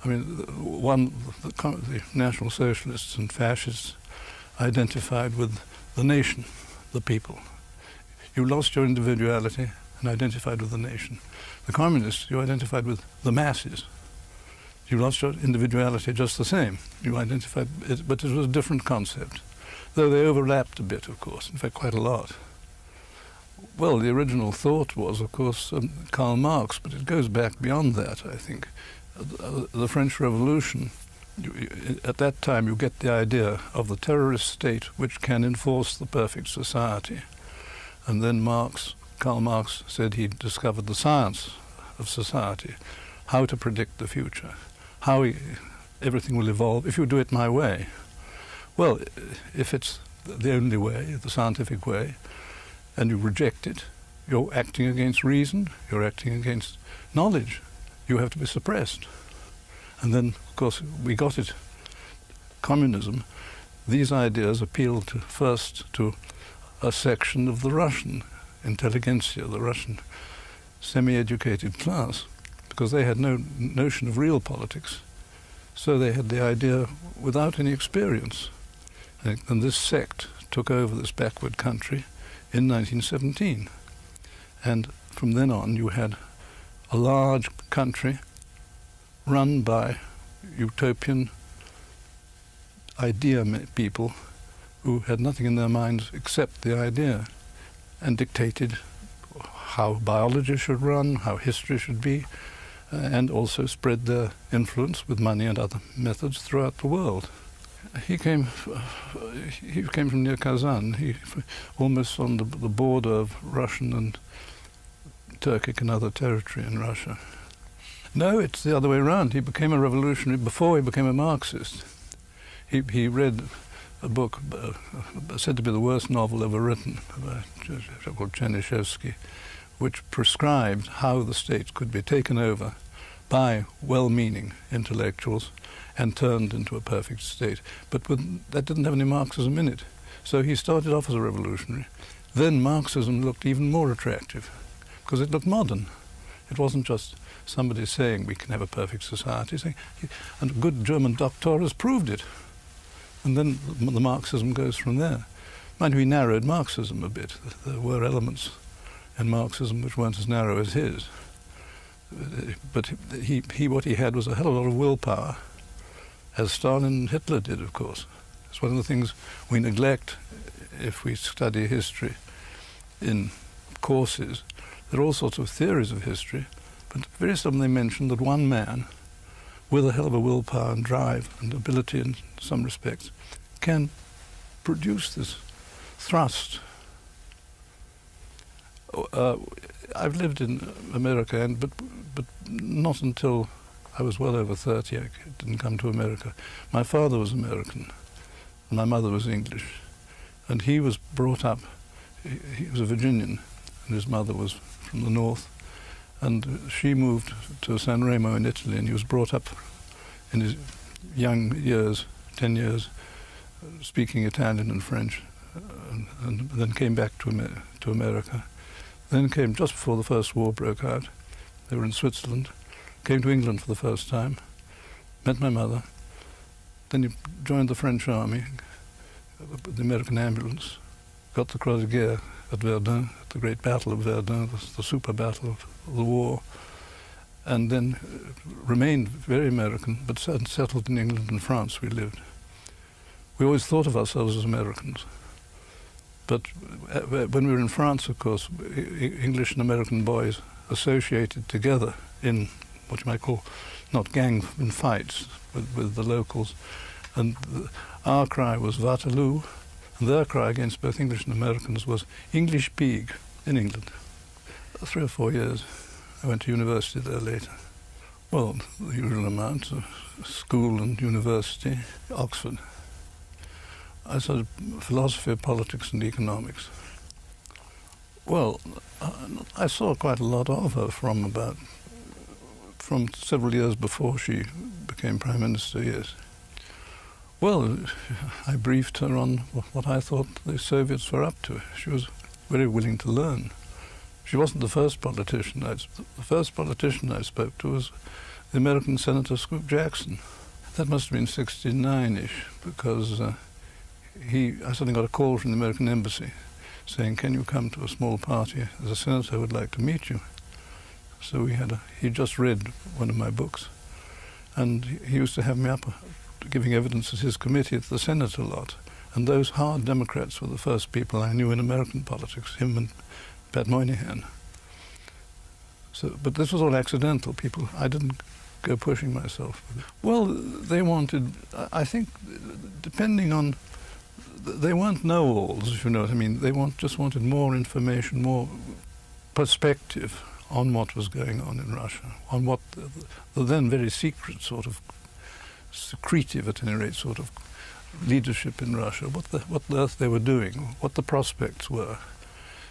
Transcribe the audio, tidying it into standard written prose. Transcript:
I mean, the National Socialists and Fascists identified with the nation, the people. You lost your individuality and identified with the nation. The Communists, you identified with the masses. You lost your individuality just the same. You identified, but it was a different concept, though they overlapped a bit, of course, in fact, quite a lot. Well, the original thought was, of course, Karl Marx, but it goes back beyond that, I think. The French Revolution, at that time you get the idea of the terrorist state which can enforce the perfect society. And then Karl Marx said he discovered the science of society, how to predict the future, how everything will evolve if you do it my way. Well, if it's the only way, the scientific way, and you reject it, you're acting against reason, you're acting against knowledge. You have to be suppressed. And then, of course, we got it. Communism, these ideas appealed first to a section of the Russian intelligentsia, the Russian semi-educated class, because they had no notion of real politics. So they had the idea without any experience. And this sect took over this backward country in 1917. And from then on, you had a large country run by utopian idea people who had nothing in their minds except the idea, and dictated how biology should run, how history should be, and also spread their influence with money and other methods throughout the world. He came from near Kazan, almost on the border of Russian and Turkic and other territory in Russia. No, it's the other way around. He became a revolutionary before he became a Marxist. He read a book said to be the worst novel ever written, called Chernyshevsky, which prescribed how the state could be taken over by well-meaning intellectuals and turned into a perfect state. But that didn't have any Marxism in it. So he started off as a revolutionary. Then Marxism looked even more attractive, because it looked modern. It wasn't just somebody saying we can have a perfect society, and a good German doctor has proved it. And then the Marxism goes from there. Mind you, he narrowed Marxism a bit. There were elements in Marxism which weren't as narrow as his. But what he had was a hell of a lot of willpower, as Stalin and Hitler did, of course. It's one of the things we neglect if we study history in courses. There are all sorts of theories of history, but very seldom they mention that one man, with a hell of a willpower and drive and ability in some respects, can produce this thrust. I've lived in America, but not until I was well over 30. I didn't come to America. My father was American, and my mother was English, and he was brought up. He was a Virginian, and his mother was from the north, and she moved to San Remo in Italy, and he was brought up in his young years, 10 years, speaking Italian and French, and then came back to America. Then came just before the First War broke out. They were in Switzerland. Came to England for the first time, met my mother. Then he joined the French army, the American ambulance, got the Croix de Guerre at Verdun, at the great battle of Verdun, the super battle of the war, and then remained very American, but settled in England and France. We lived. We always thought of ourselves as Americans. But when we were in France, of course, English and American boys associated together in what you might call, not gang in fights, with the locals. And our cry was Waterloo, and their cry against both English and Americans was English pig in England. 3 or 4 years. I went to university there later. Well, the usual amount of school and university, Oxford. I studied philosophy of politics and economics. Well, I saw quite a lot of her from several years before she became Prime Minister, yes. Well, I briefed her on what I thought the Soviets were up to. She was very willing to learn. She wasn't the first politician. The first politician I spoke to was the American Senator Scoop Jackson. That must have been 69-ish, because I suddenly got a call from the American embassy saying, "Can you come to a small party? As a senator, would like to meet you." So he just read one of my books, and he used to have me up giving evidence at his committee at the Senate a lot. And those hard Democrats were the first people I knew in American politics, him and Pat Moynihan. So, but this was all accidental. I didn't go pushing myself. Well, they wanted, I think, depending on, they weren't know-alls, if you know what I mean. They just wanted more information, more perspective on what was going on in Russia, on what the then very secret sort of, secretive at any rate, sort of leadership in Russia, what the earth they were doing, what the prospects were.